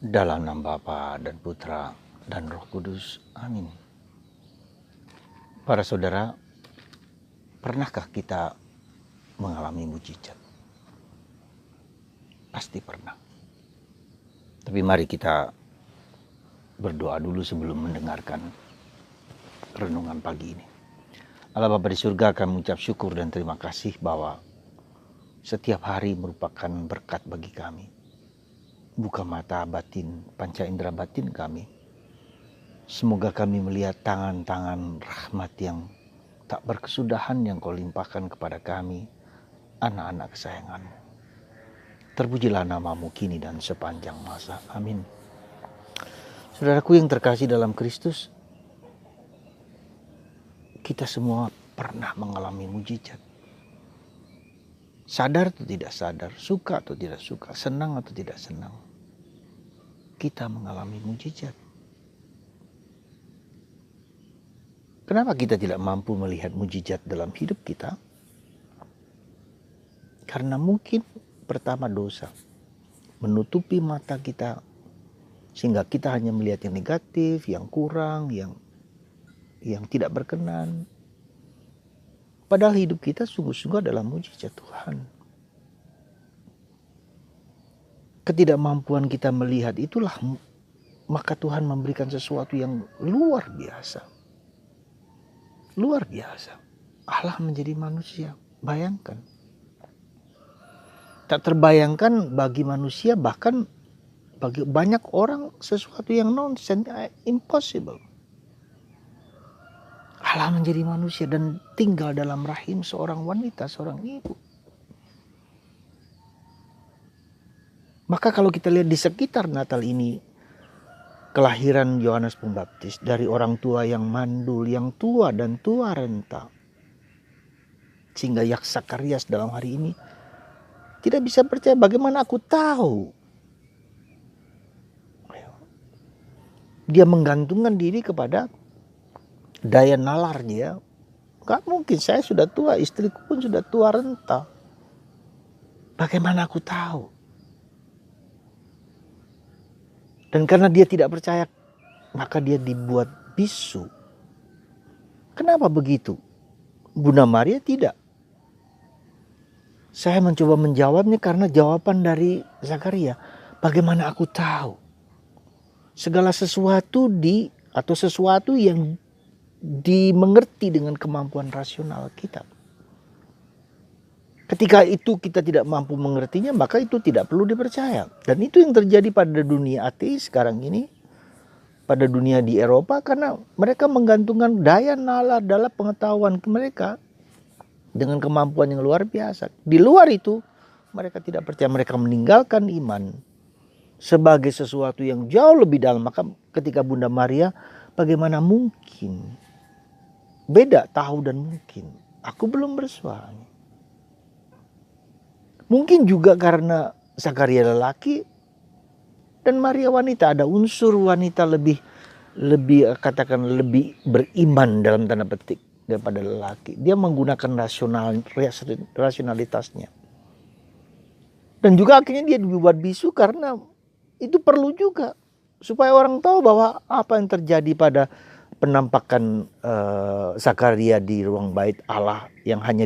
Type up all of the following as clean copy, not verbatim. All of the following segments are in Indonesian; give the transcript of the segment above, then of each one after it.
Dalam nama Bapa dan Putra dan Roh Kudus. Amin. Para saudara, pernahkah kita mengalami mujizat? Pasti pernah. Tapi mari kita berdoa dulu sebelum mendengarkan renungan pagi ini. Allah Bapa di surga, kami mengucap syukur dan terima kasih bahwa setiap hari merupakan berkat bagi kami. Buka mata batin, panca indera batin kami. Semoga kami melihat tangan-tangan rahmat yang tak berkesudahan yang Kau limpahkan kepada kami, anak-anak kesayangan-Mu. Terpujilah nama-Mu kini dan sepanjang masa. Amin. Saudaraku yang terkasih dalam Kristus, kita semua pernah mengalami mujizat. Sadar atau tidak sadar, suka atau tidak suka, senang atau tidak senang, kita mengalami mujizat. Kenapa kita tidak mampu melihat mujizat dalam hidup kita? Karena mungkin pertama dosa menutupi mata kita sehingga kita hanya melihat yang negatif, yang kurang, yang tidak berkenan. Padahal hidup kita sungguh-sungguh adalah mujizat Tuhan. Ketidakmampuan kita melihat itulah maka Tuhan memberikan sesuatu yang luar biasa. Luar biasa. Allah menjadi manusia. Bayangkan. Tak terbayangkan bagi manusia, bahkan bagi banyak orang sesuatu yang nonsense, impossible. Allah menjadi manusia dan tinggal dalam rahim seorang wanita, seorang ibu. Maka kalau kita lihat di sekitar Natal ini, kelahiran Yohanes Pembaptis dari orang tua yang mandul, yang tua dan tua renta. Sehingga Zakarias dalam hari ini tidak bisa percaya, bagaimana aku tahu. Dia menggantungkan diri kepada daya nalar dia. Gak mungkin, saya sudah tua, istriku pun sudah tua renta. Bagaimana aku tahu? Dan karena dia tidak percaya, maka dia dibuat bisu. Kenapa begitu? Bunda Maria tidak. Saya mencoba menjawabnya karena jawaban dari Zakaria. Bagaimana aku tahu? Segala sesuatu atau sesuatu yang dimengerti dengan kemampuan rasional kita. Ketika itu kita tidak mampu mengertinya, maka itu tidak perlu dipercaya. Dan itu yang terjadi pada dunia ateis sekarang ini, pada dunia di Eropa, karena mereka menggantungkan daya nalar dalam pengetahuan mereka dengan kemampuan yang luar biasa. Di luar itu mereka tidak percaya, mereka meninggalkan iman sebagai sesuatu yang jauh lebih dalam. Maka ketika Bunda Maria, bagaimana mungkin? Beda tahu dan mungkin. Aku belum bersuami. Mungkin juga karena Zakaria lelaki dan Maria wanita, ada unsur wanita lebih katakan lebih beriman dalam tanda petik daripada lelaki. Dia menggunakan rasionalitasnya. Dan juga akhirnya dia dibuat bisu karena itu perlu juga supaya orang tahu bahwa apa yang terjadi pada penampakan Zakaria di ruang bait Allah yang hanya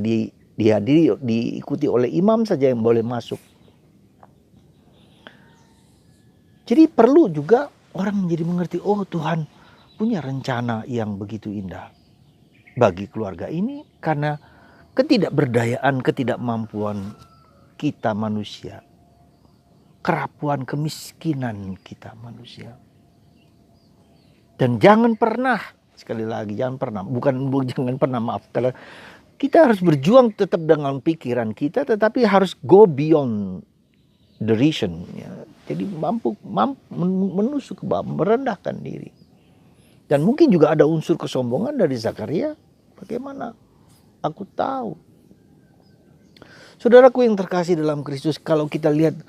diikuti oleh imam saja yang boleh masuk. Jadi perlu juga orang menjadi mengerti, oh Tuhan punya rencana yang begitu indah bagi keluarga ini karena ketidakberdayaan, ketidakmampuan kita manusia, kerapuan, kemiskinan kita manusia. Dan jangan pernah, sekali lagi jangan pernah, jangan pernah, maaf, kita harus berjuang tetap dengan pikiran kita, tetapi harus go beyond the reason. Ya. Jadi mampu menusuk ke bawah, merendahkan diri. Dan mungkin juga ada unsur kesombongan dari Zakaria. Bagaimana aku tahu? Saudaraku yang terkasih dalam Kristus, kalau kita lihat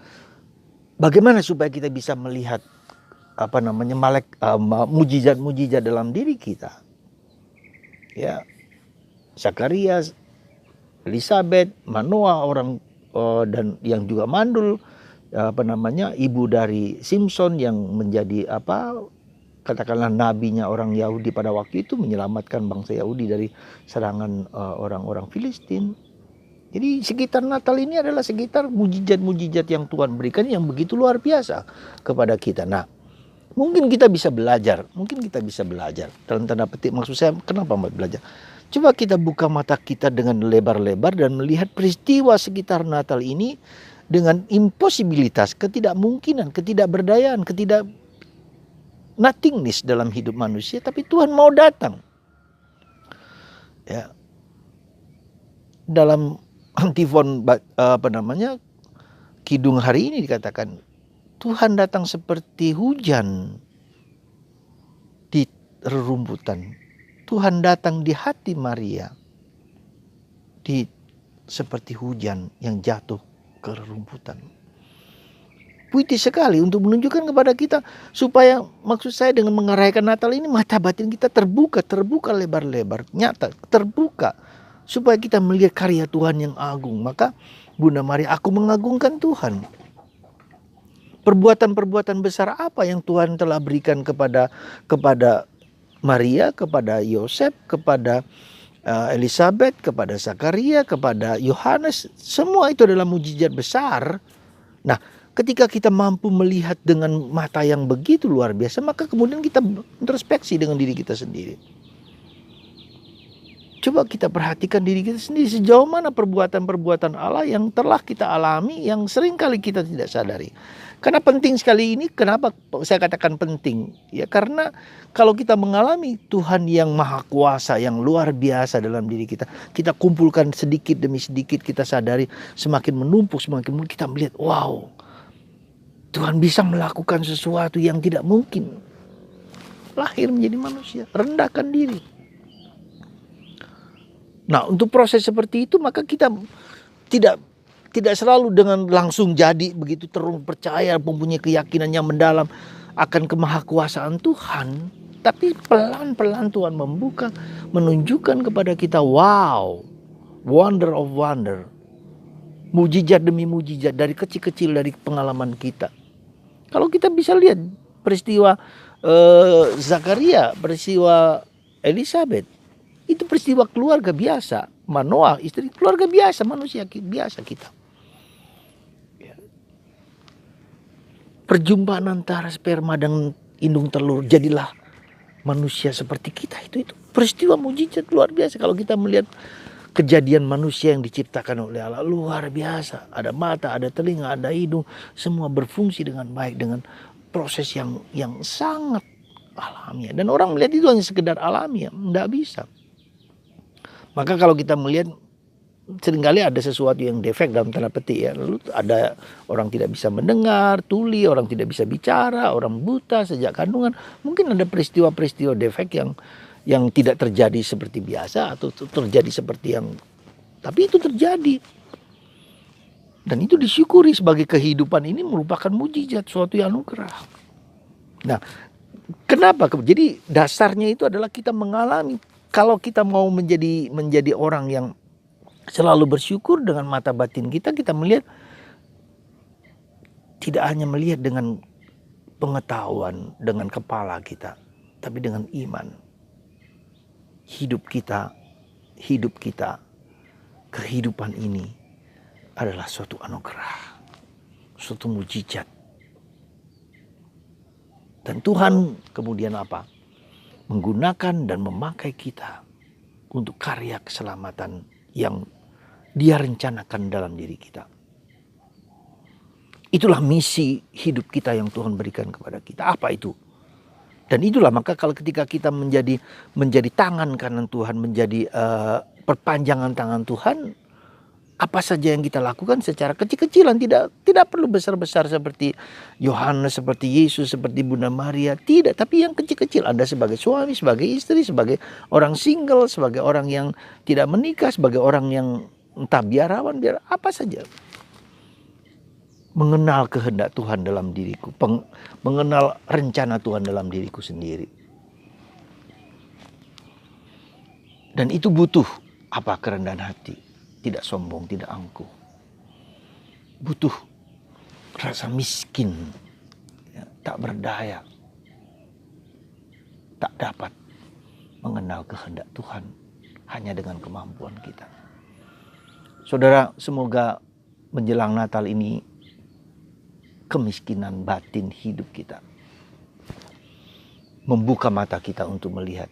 bagaimana supaya kita bisa melihat mujizat-mujizat dalam diri kita. Ya. Zakarias, Elizabeth, Manoah, orang dan yang juga mandul, ibu dari Simpson yang menjadi katakanlah nabinya orang Yahudi pada waktu itu, menyelamatkan bangsa Yahudi dari serangan orang-orang Filistin. Jadi sekitar Natal ini adalah sekitar mujizat-mujizat yang Tuhan berikan yang begitu luar biasa kepada kita. Nah, mungkin kita bisa belajar dalam tanda petik. Maksud saya, kenapa belajar? Coba kita buka mata kita dengan lebar-lebar dan melihat peristiwa sekitar Natal ini dengan imposibilitas, ketidakmungkinan, ketidakberdayaan, nothingness dalam hidup manusia, tapi Tuhan mau datang. Ya. Dalam antifon kidung hari ini dikatakan Tuhan datang seperti hujan di rerumputan. Tuhan datang di hati Maria seperti hujan yang jatuh ke rerumputan. Puitis sekali untuk menunjukkan kepada kita supaya, maksud saya dengan merayakan Natal ini, mata batin kita terbuka lebar-lebar, nyata, terbuka, supaya kita melihat karya Tuhan yang agung. Maka Bunda Maria, aku mengagungkan Tuhan. Perbuatan-perbuatan besar apa yang Tuhan telah berikan kepada Maria, kepada Yosef, kepada Elizabeth, kepada Zakaria, kepada Yohanes, semua itu adalah mujizat besar. Nah, ketika kita mampu melihat dengan mata yang begitu luar biasa, maka kemudian kita introspeksi dengan diri kita sendiri. Coba kita perhatikan diri kita sendiri, sejauh mana perbuatan-perbuatan Allah yang telah kita alami, yang seringkali kita tidak sadari. Karena penting sekali ini, kenapa saya katakan penting? Ya karena kalau kita mengalami Tuhan yang maha kuasa, yang luar biasa dalam diri kita, kita kumpulkan sedikit demi sedikit, kita sadari, semakin menumpuk, kita melihat, wow, Tuhan bisa melakukan sesuatu yang tidak mungkin. Lahir menjadi manusia, rendahkan diri. Nah, untuk proses seperti itu maka kita tidak selalu dengan langsung jadi begitu terus percaya, mempunyai keyakinan yang mendalam akan kemahakuasaan Tuhan. Tapi pelan-pelan Tuhan membuka, menunjukkan kepada kita, wow, wonder of wonder. Mujizat demi mujizat dari kecil-kecil, dari pengalaman kita. Kalau kita bisa lihat peristiwa Zakaria, peristiwa Elizabeth, itu peristiwa keluarga biasa. Manoah, istri, keluarga biasa, manusia biasa kita. Perjumpaan antara sperma dan indung telur, jadilah manusia seperti kita. Itu peristiwa mujizat luar biasa. Kalau kita melihat kejadian manusia yang diciptakan oleh Allah, luar biasa. Ada mata, ada telinga, ada hidung, semua berfungsi dengan baik, dengan proses yang sangat alamiah. Dan orang melihat itu hanya sekedar alamiah, tidak bisa. Maka kalau kita melihat seringkali ada sesuatu yang defek dalam tanda petik ya. Lalu ada orang tidak bisa mendengar, tuli, orang tidak bisa bicara, orang buta sejak kandungan. Mungkin ada peristiwa-peristiwa defek yang tidak terjadi seperti biasa atau terjadi seperti yang, tapi itu terjadi. Dan itu disyukuri sebagai kehidupan ini merupakan mujizat, suatu yang anugerah. Nah, kenapa? Jadi dasarnya itu adalah kita mengalami. Kalau kita mau menjadi orang yang selalu bersyukur dengan mata batin kita melihat, tidak hanya melihat dengan pengetahuan, dengan kepala kita, tapi dengan iman. Hidup kita, kehidupan ini adalah suatu anugerah, suatu mujizat. Dan Tuhan kemudian apa? Menggunakan dan memakai kita untuk karya keselamatan yang Dia rencanakan dalam diri kita. Itulah misi hidup kita yang Tuhan berikan kepada kita. Apa itu? Dan itulah maka kalau ketika kita menjadi tangan kanan Tuhan, menjadi perpanjangan tangan Tuhan, apa saja yang kita lakukan secara kecil-kecilan, tidak perlu besar-besar seperti Yohanes, seperti Yesus, seperti Bunda Maria, tidak, tapi yang kecil-kecil. Anda sebagai suami, sebagai istri, sebagai orang single, sebagai orang yang tidak menikah, sebagai orang yang entah biarawan, biar apa saja. Mengenal kehendak Tuhan dalam diriku, mengenal rencana Tuhan dalam diriku sendiri. Dan itu butuh apa? Kerendahan hati. Tidak sombong, tidak angkuh. Butuh rasa miskin, ya, tak berdaya, tak dapat mengenal kehendak Tuhan hanya dengan kemampuan kita. Saudara, semoga menjelang Natal ini kemiskinan batin hidup kita membuka mata kita untuk melihat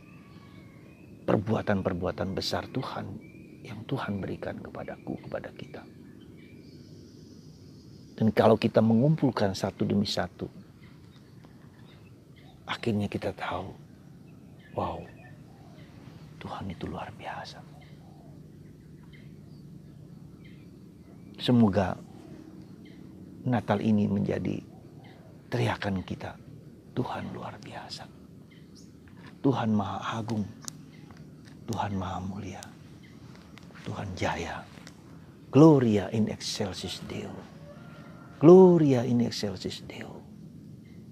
perbuatan-perbuatan besar Tuhan yang Tuhan berikan kepadaku, kepada kita. Dan kalau kita mengumpulkan satu demi satu, akhirnya kita tahu, wow, Tuhan itu luar biasa. Semoga Natal ini menjadi teriakan kita, Tuhan luar biasa. Tuhan Maha Agung, Tuhan Maha Mulia, Tuhan Jaya. Gloria in excelsis Deo. Gloria in excelsis Deo.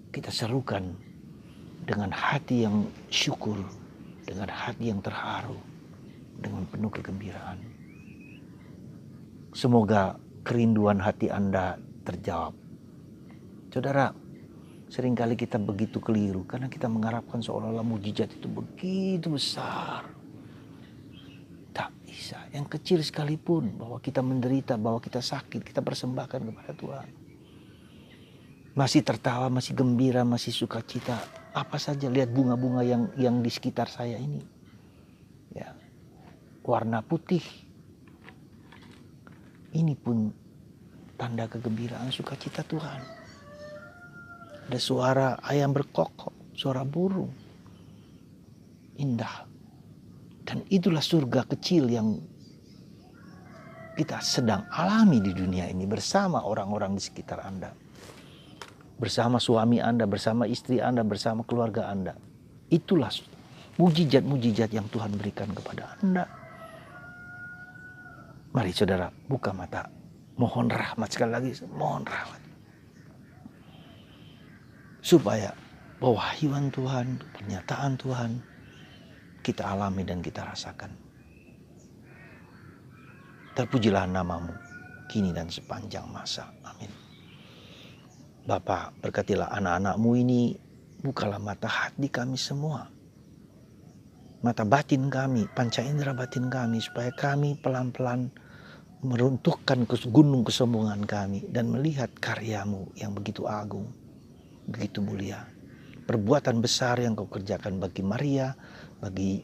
Kita serukan dengan hati yang syukur, dengan hati yang terharu, dengan penuh kegembiraan. Semoga kerinduan hati Anda terjawab. Saudara, seringkali kita begitu keliru karena kita mengharapkan seolah-olah mujizat itu begitu besar. Tak bisa. Yang kecil sekalipun, bahwa kita menderita, bahwa kita sakit, kita persembahkan kepada Tuhan. Masih tertawa, masih gembira, masih sukacita. Apa saja, lihat bunga-bunga yang di sekitar saya ini. Ya, warna putih. Ini pun tanda kegembiraan sukacita Tuhan. Ada suara ayam berkokok, suara burung. Indah. Dan itulah surga kecil yang kita sedang alami di dunia ini bersama orang-orang di sekitar Anda. Bersama suami Anda, bersama istri Anda, bersama keluarga Anda. Itulah mujizat-mujizat yang Tuhan berikan kepada Anda. Mari saudara, buka mata. Mohon rahmat, sekali lagi, mohon rahmat. Supaya pewahyuan Tuhan, pernyataan Tuhan, kita alami dan kita rasakan. Terpujilah namamu, kini dan sepanjang masa. Amin. Bapa, berkatilah anak-anakmu ini, bukalah mata hati kami semua. Mata batin kami, panca indera batin kami, supaya kami pelan-pelan meruntuhkan gunung kesombongan kami dan melihat karyamu yang begitu agung, begitu mulia. Perbuatan besar yang kau kerjakan bagi Maria, bagi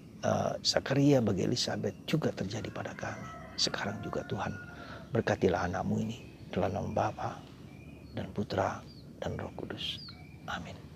Zakaria, bagi Elizabeth juga terjadi pada kami. Sekarang juga Tuhan, berkatilah anakmu ini dalam nama Bapa dan Putra dan Roh Kudus. Amin.